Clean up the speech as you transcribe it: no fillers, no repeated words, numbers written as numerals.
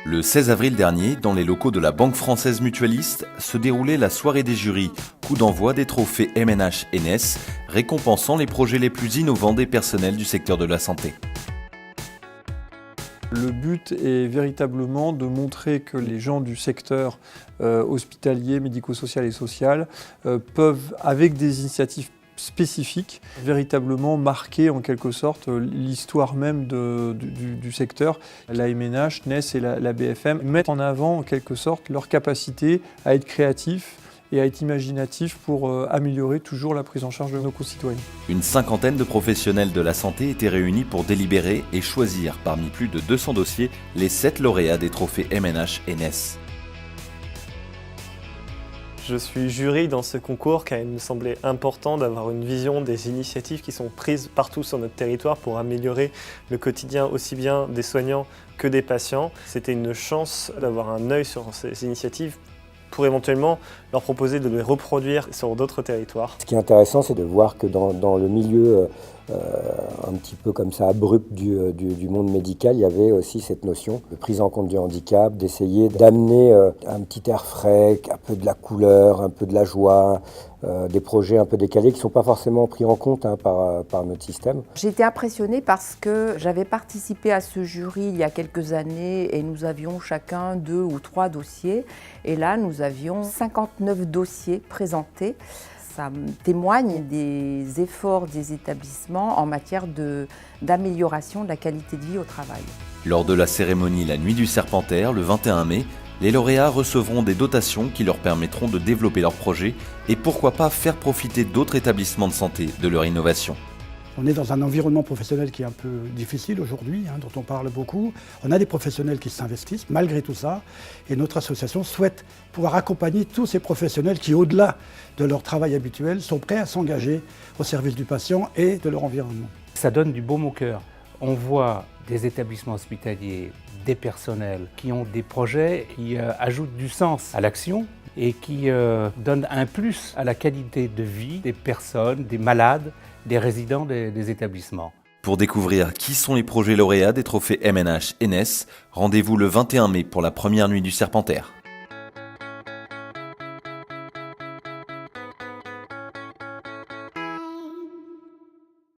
Le 16 avril dernier, dans les locaux de la Banque Française Mutualiste, se déroulait la soirée des jurys, coup d'envoi des trophées MNH-NS, récompensant les projets les plus innovants des personnels du secteur de la santé. Le but est véritablement de montrer que les gens du secteur hospitalier, médico-social et social peuvent, avec des initiatives spécifiques, véritablement marquer en quelque sorte l'histoire même du secteur. La MNH, NES et la BFM mettent en avant en quelque sorte leur capacité à être créatifs et à être imaginatifs pour améliorer toujours la prise en charge de nos concitoyens. Une cinquantaine de professionnels de la santé étaient réunis pour délibérer et choisir parmi plus de 200 dossiers les 7 lauréats des trophées MNH-NS. Je suis jury dans ce concours car il me semblait important d'avoir une vision des initiatives qui sont prises partout sur notre territoire pour améliorer le quotidien aussi bien des soignants que des patients. C'était une chance d'avoir un œil sur ces initiatives pour éventuellement leur proposer de les reproduire sur d'autres territoires. Ce qui est intéressant, c'est de voir que dans le milieu un petit peu comme ça abrupt du monde médical, il y avait aussi cette notion de prise en compte du handicap, d'essayer d'amener un petit air frais, un peu de la couleur, un peu de la joie, des projets un peu décalés qui ne sont pas forcément pris en compte par notre système. J'ai été impressionnée parce que j'avais participé à ce jury il y a quelques années et nous avions chacun 2 ou 3 dossiers. Et là, nous avions 59 dossiers présentés. Ça témoigne des efforts des établissements en matière d'amélioration de la qualité de vie au travail. Lors de la cérémonie La Nuit du Serpentaire, le 21 mai, les lauréats recevront des dotations qui leur permettront de développer leurs projets et pourquoi pas faire profiter d'autres établissements de santé de leur innovation. On est dans un environnement professionnel qui est un peu difficile aujourd'hui, dont on parle beaucoup. On a des professionnels qui s'investissent malgré tout ça. Et notre association souhaite pouvoir accompagner tous ces professionnels qui, au-delà de leur travail habituel, sont prêts à s'engager au service du patient et de leur environnement. Ça donne du baume au cœur. On voit des établissements hospitaliers, des personnels qui ont des projets qui ajoutent du sens à l'action et qui donnent un plus à la qualité de vie des personnes, des malades, des résidents des établissements. Pour découvrir qui sont les projets lauréats des trophées MNH-NS, rendez-vous le 21 mai pour la première nuit du Serpentaire.